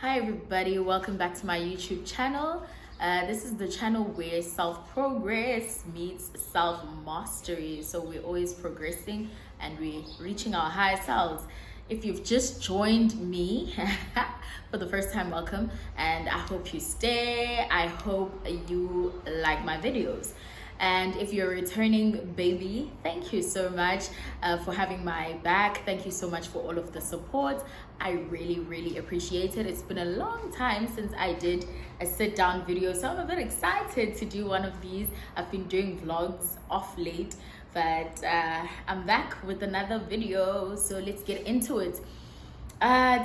Hi everybody, welcome back to my YouTube channel. This is the channel where self-progress meets self-mastery. So we're always progressing and we're reaching our higher selves. If you've just joined me for the first time, welcome, and I hope you stay. I hope you like my videos. And if you're a returning baby, thank you so much for having my back. Thank you so much for all of the support. I really appreciate it. It's been a long time since I did a sit down video, so I'm a bit excited to do one of these. I've been doing vlogs off late, but I'm back with another video, so let's get into it.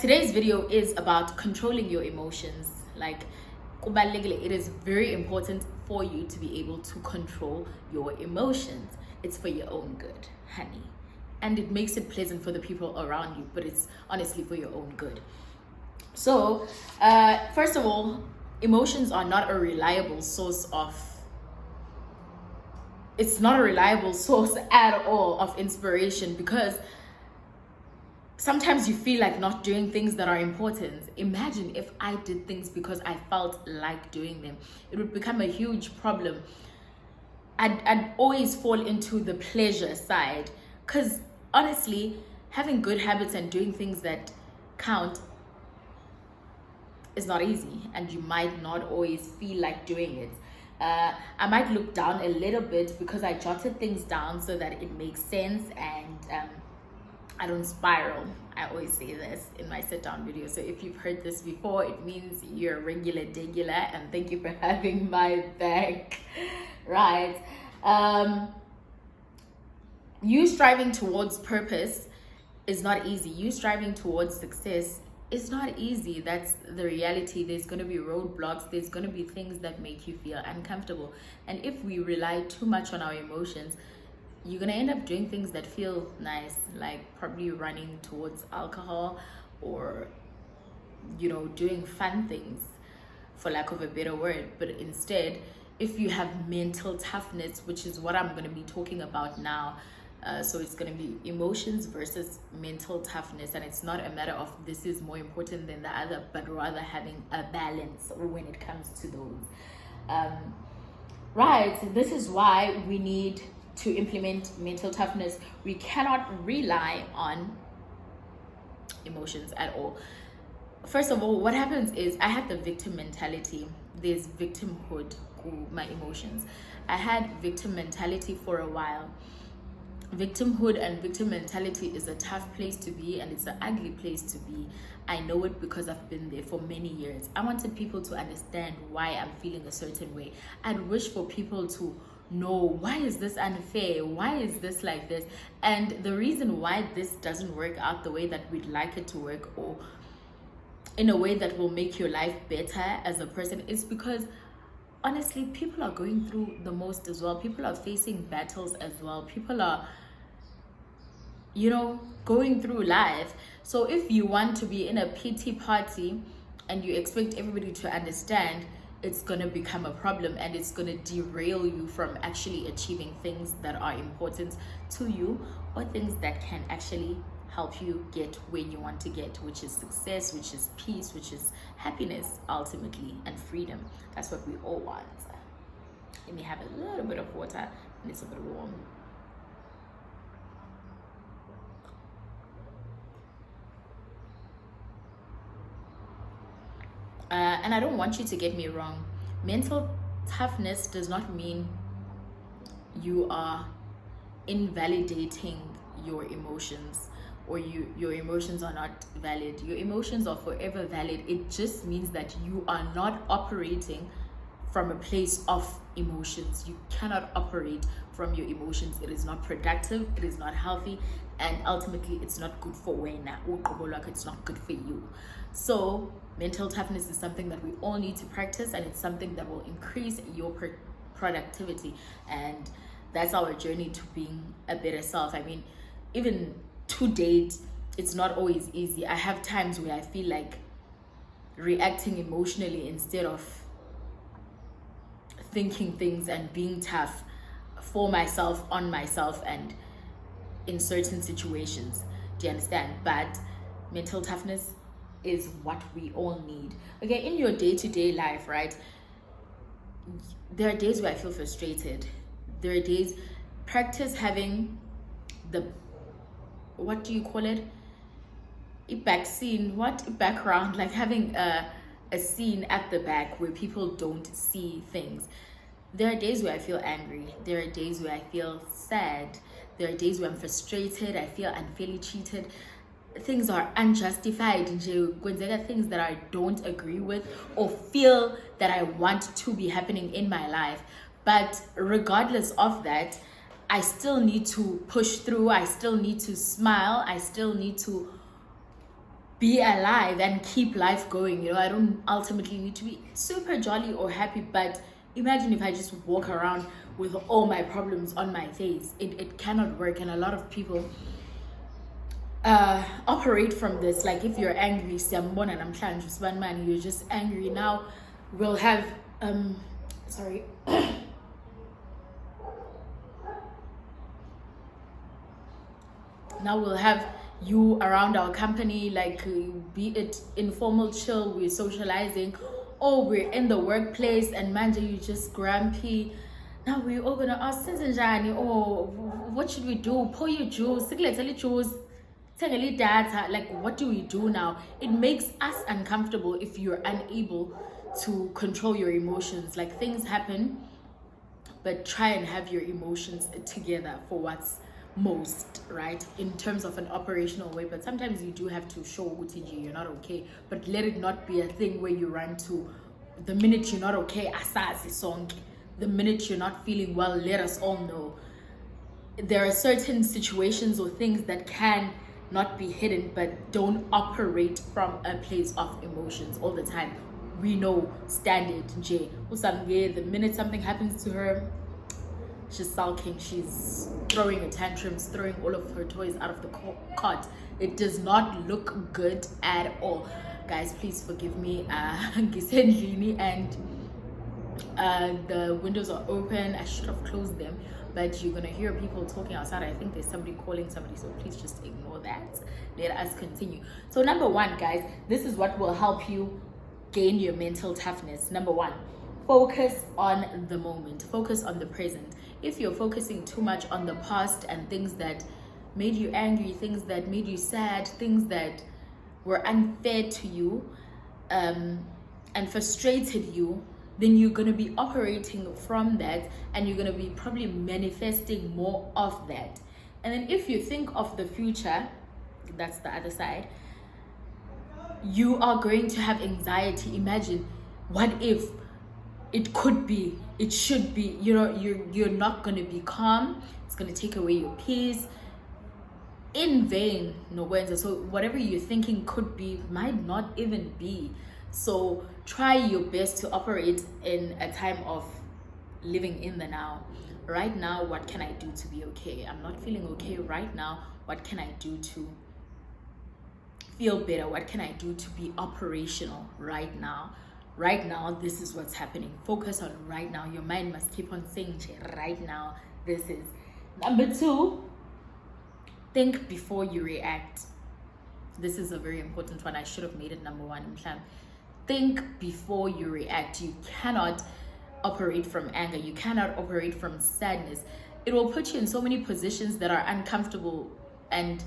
Today's video is about controlling your emotions. It is very important for you to be able to control your emotions. It's for your own good, honey. And it makes it pleasant for the people around you, but it's honestly for your own good. So, first of all, emotions are not a reliable source at all of inspiration, because sometimes you feel like not doing things that are important. Imagine if I did things because I felt like doing them. It would become a huge problem. I'd always fall into the pleasure side, because honestly, having good habits and doing things that count is not easy, and you might not always feel like doing it. I might look down a little bit because I jotted things down so that it makes sense and I don't spiral. I always say this in my sit down video. So if you've heard this before, it means you're a regular, and thank you for having my back. Right. You striving towards purpose is not easy. You striving towards success is not easy. That's the reality. There's going to be roadblocks. There's going to be things that make you feel uncomfortable. And if we rely too much on our emotions, you're going to end up doing things that feel nice, like probably running towards alcohol or, doing fun things, for lack of a better word. But instead, if you have mental toughness, which is what I'm going to be talking about now, so it's going to be emotions versus mental toughness, and it's not a matter of this is more important than the other, but rather having a balance when it comes to those. Right, this is why we need to implement mental toughness. We cannot rely on emotions at all. First of all, what happens is I had the victim mentality. There's victimhood, my emotions. I had victim mentality for a while. Victimhood and victim mentality is a tough place to be, and it's an ugly place to be. I know it because I've been there for many years. I wanted people to understand why I'm feeling a certain way. I'd wish for people to know, why is this unfair? Why is this like this? And the reason why this doesn't work out the way that we'd like it to work, or in a way that will make your life better as a person, is because honestly, people are going through the most as well. People are facing battles as well. People are, going through life. So if you want to be in a pity party and you expect everybody to understand, it's going to become a problem, and it's going to derail you from actually achieving things that are important to you, or things that can actually help you get where you want to get, which is success, which is peace, which is happiness ultimately, and freedom. That's what we all want. Let me have a little bit of water, and it's a bit warm. And I don't want you to get me wrong. Mental toughness does not mean you are invalidating your emotions, or your emotions are not valid. Your emotions are forever valid. It just means that you are not operating from a place of emotions. You cannot operate from your emotions. It is not productive, it is not healthy, and ultimately it's not good for wena. It's not good for you. So mental toughness is something that we all need to practice, and it's something that will increase your productivity, and that's our journey to being a better self. I mean, even to date, it's not always easy. I have times where I feel like reacting emotionally instead of thinking things and being tough for myself, on myself, and in certain situations. Do you understand? But mental toughness is what we all need. Okay, in your day-to-day life, right, there are days where I feel frustrated. There are days, practice having the, what do you call it, a back scene, what, background, like having a scene at the back where people don't see things. There are days where I feel angry. There are days where I feel sad. There are days where I'm frustrated. I feel unfairly cheated. Things are unjustified. Things that I don't agree with or feel that I want to be happening in my life. But regardless of that, I still need to push through. I still need to smile. I still need to be alive and keep life going. I don't ultimately need to be super jolly or happy, but imagine if I just walk around with all my problems on my face. It cannot work. And a lot of people operate from this. Like, if you're angry, you're just angry. Now we'll have sorry now we'll have you around our company, like, be it informal chill, we're socializing, or we're in the workplace and manja, you just grumpy. Now we're all gonna ask, oh, what should we do? Pour your juice, data. Like, what do we do now? It makes us uncomfortable if you're unable to control your emotions. Like, things happen, but try and have your emotions together for what's most, right, in terms of an operational way. But sometimes you do have to show UTG you're not okay, but let it not be a thing where you run to, the minute you're not okay, asasi song, the minute you're not feeling well, let us all know. There are certain situations or things that can not be hidden, but don't operate from a place of emotions all the time. We know standard J. The minute something happens to her, she's sulking, she's throwing her tantrums, throwing all of her toys out of the cot. It does not look good at all. Guys, please forgive me. And the windows are open. I should have closed them, but you're gonna hear people talking outside. I think there's somebody calling somebody, so please just ignore that. Let us continue. So number one, guys, this is what will help you gain your mental toughness. Number one, focus on the moment, focus on the present. If you're focusing too much on the past and things that made you angry, things that made you sad, things that were unfair to you, and frustrated you, then you're going to be operating from that, and you're going to be probably manifesting more of that. And then if you think of the future, that's the other side, you are going to have anxiety. Imagine, what if it could be, it should be, you're not going to be calm. It's going to take away your peace in vain. So whatever you're thinking could be might not even be. So try your best to operate in a time of living in the now. Right now, what can I do to be okay? I'm not feeling okay right now. What can I do to feel better? What can I do to be operational right now? Right now, this is what's happening. Focus on right now. Your mind must keep on saying, right now, this is. Number two, think before you react. This is a very important one. I should have made it number one. Think before you react. You cannot operate from anger. You cannot operate from sadness. It will put you in so many positions that are uncomfortable and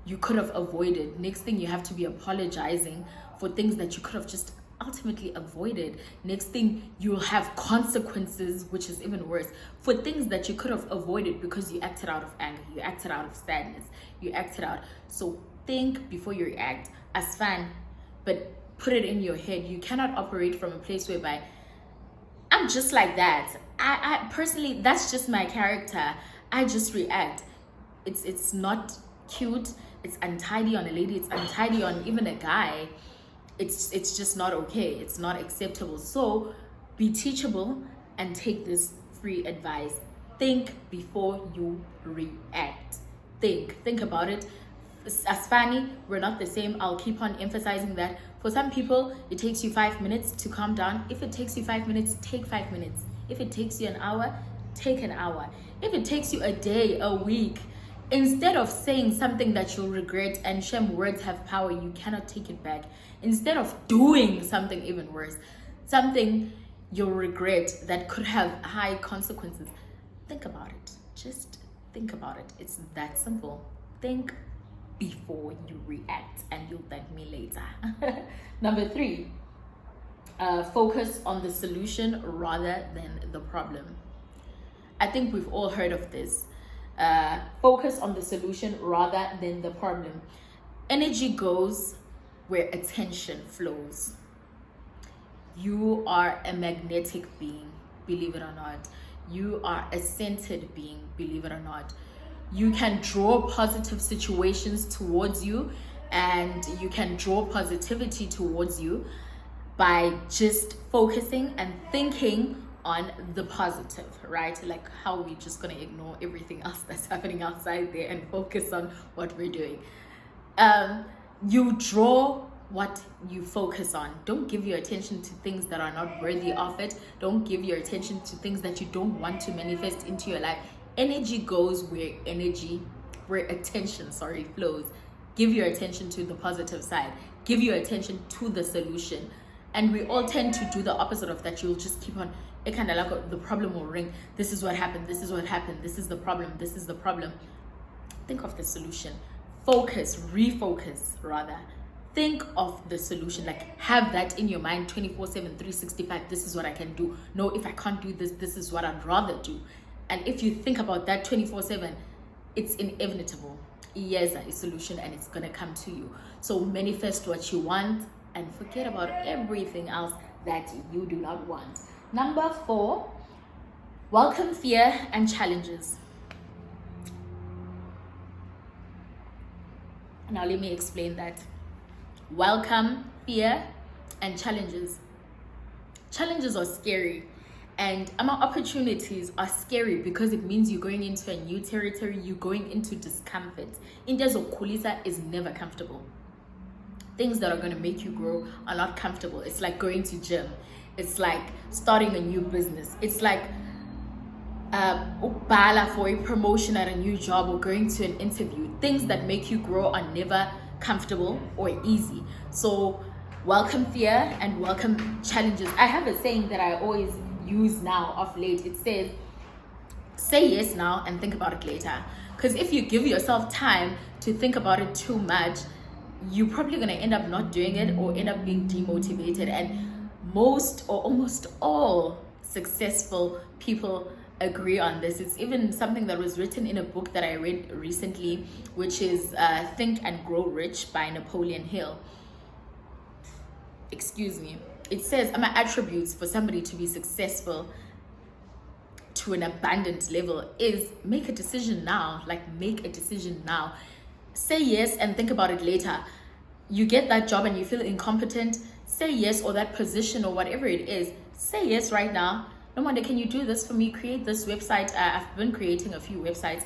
you could have avoided. Next thing, you have to be apologizing for things that you could have just ultimately avoided. Next thing, you'll have consequences, which is even worse, for things that you could have avoided because you acted out of anger, you acted out of sadness, you acted out. So think before you react. As fun, but put it in your head. You cannot operate from a place whereby I'm just like that. I personally, that's just my character. I just react. It's not cute. It's untidy on a lady. It's untidy on even a guy. It's just not okay. It's not acceptable. So be teachable and take this free advice. Think before you react. Think about it. As funny, we're not the same. I'll keep on emphasizing that. For some people, it takes you 5 minutes to calm down. If it takes you 5 minutes, take 5 minutes. If it takes you an hour, take an hour. If it takes you a day, a week, Instead of saying something that you'll regret, and Shem, words have power, you cannot take it back. Instead of doing something even worse, something you'll regret that could have high consequences, think about it. Just think about it. It's that simple. Think before you react, and you'll thank me later. Number 3, focus on the solution rather than the problem. I think we've all heard of this. Focus on the solution rather than the problem. Energy goes where attention flows. You are a magnetic being, believe it or not. You are a centered being, believe it or not. You can draw positive situations towards you, and you can draw positivity towards you by just focusing and thinking on the positive, right? Like how we're just gonna ignore everything else that's happening outside there and focus on what we're doing. You draw what you focus on. Don't give your attention to things that are not worthy of it. Don't give your attention to things that you don't want to manifest into your life. Energy goes where attention flows. Give your attention to the positive side. Give your attention to the solution. And we all tend to do the opposite of that. You'll just keep on, the problem will ring. This is what happened. This is what happened. This is the problem. This is the problem. Think of the solution. Refocus rather. Think of the solution. Like, have that in your mind 24/7, 365. This is what I can do. No, if I can't do this, this is what I'd rather do. And if you think about that 24/7, it's inevitable. Yes, a solution, and it's gonna come to you. So manifest what you want and forget about everything else that you do not want. Number 4, welcome fear and challenges. Now let me explain that. Welcome fear and challenges. Challenges are scary, and opportunities are scary because it means you're going into a new territory, you're going into discomfort. Into zokhulisa is never comfortable. Things that are going to make you grow are not comfortable. It's like going to gym. It's like starting a new business. It's like bala for a promotion at a new job or going to an interview. Things that make you grow are never comfortable or easy. So welcome fear and welcome challenges. I have a saying that I always use now of late. It says, say yes now and think about it later. Because if you give yourself time to think about it too much, you're probably going to end up not doing it or end up being demotivated. And most or almost all successful people agree on this. It's even something that was written in a book that I read recently, which is Think and Grow Rich by Napoleon Hill. Excuse me. It says, my attributes for somebody to be successful to an abundant level is make a decision now. Like, make a decision now. Say yes and think about it later. You get that job and you feel incompetent, say yes, or that position or whatever it is, say yes right now. No wonder, can you do this for me? Create this website. I've been creating a few websites.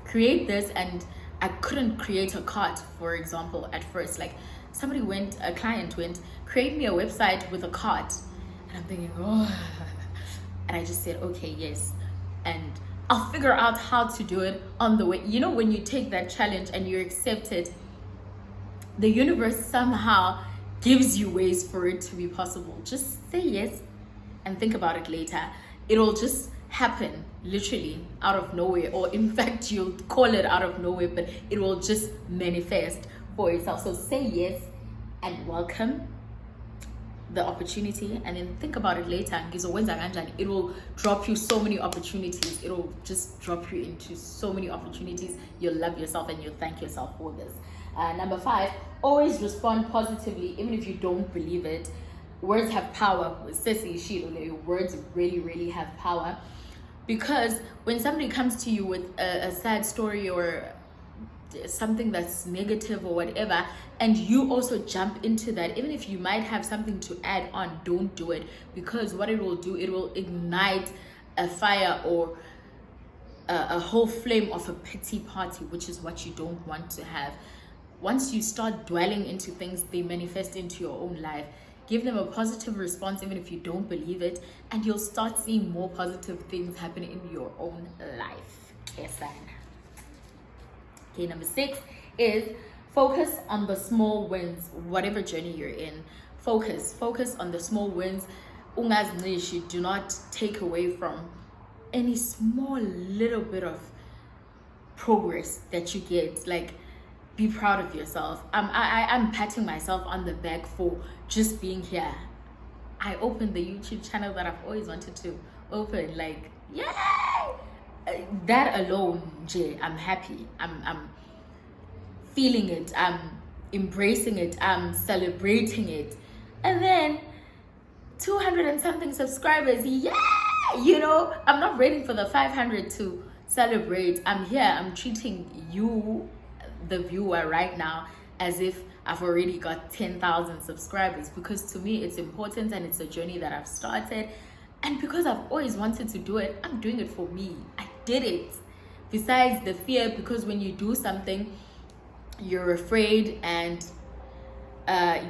Create this, and I couldn't create a cart, for example, at first. Like, a client went, create me a website with a cart. And I'm thinking, oh. And I just said, okay, yes. And I'll figure out how to do it on the way. You know, when you take that challenge and you accept it, the universe somehow gives you ways for it to be possible. Just say yes and think about it later. It'll just happen literally out of nowhere, or in fact you'll call it out of nowhere, but it will just manifest for itself. So say yes and welcome the opportunity, and then think about it later. It will drop you so many opportunities. It'll just drop you into so many opportunities. You'll love yourself and you'll thank yourself for this. Number 5, always respond positively even if you don't believe it. Words have power. Words really, really have power, because when somebody comes to you with a sad story or something that's negative or whatever, and you also jump into that, even if you might have something to add on, don't do it, because what it will do, it will ignite a fire or a whole flame of a pity party, which is what you don't want to have. Once you start dwelling into things, they manifest into your own life. Give them a positive response even if you don't believe it, and you'll start seeing more positive things happen in your own life. Yes, Okay, number 6 is focus on the small wins, whatever journey you're in. Focus on the small wins. Ungazinishi, do not take away from any small little bit of progress that you get. Like, be proud of yourself. I'm patting myself on the back for just being here. I opened the YouTube channel that I've always wanted to open. Like, yay! That alone, Jay, I'm happy. I'm feeling it. I'm embracing it. I'm celebrating it. And then 200 and something subscribers. Yeah! You know, I'm not waiting for the 500 to celebrate. I'm here. I'm treating you, the viewer, right now as if I've already got 10,000 subscribers, because to me it's important and it's a journey that I've started, and because I've always wanted to do it, I'm doing it for me. I did it. Besides the fear, because when you do something you're afraid, and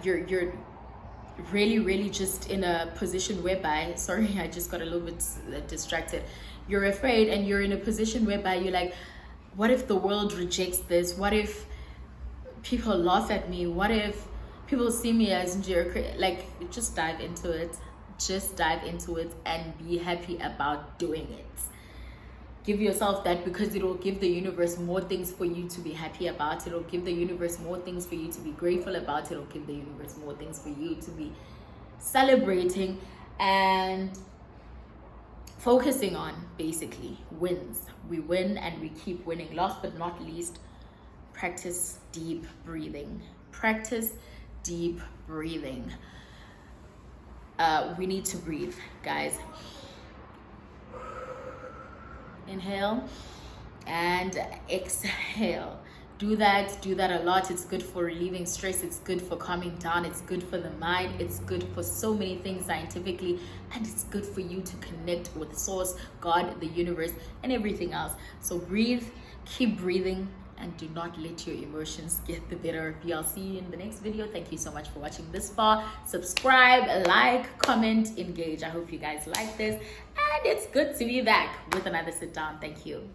you're really just in a position whereby, sorry, I just got a little bit distracted. You're afraid and you're in a position whereby you're like, what if the world rejects this? What if people laugh at me? What if people see me as like, just dive into it. Just dive into it and be happy about doing it. Give yourself that, because it will give the universe more things for you to be happy about. It will give the universe more things for you to be grateful about. It will give the universe more things for you to be celebrating and focusing on. Basically, wins. We win and we keep winning. Last but not least, practice deep breathing. Practice deep breathing. We need to breathe, guys. Inhale and exhale. Do that a lot. It's good for relieving stress. It's good for calming down. It's good for the mind. It's good for so many things scientifically, and it's good for you to connect with source, God, the universe, and everything else. So breathe, keep breathing, and do not let your emotions get the better of you. I'll see you in the next video. Thank you so much for watching this far. Subscribe, like, comment, engage. I hope you guys like this, and it's good to be back with another sit down. Thank you.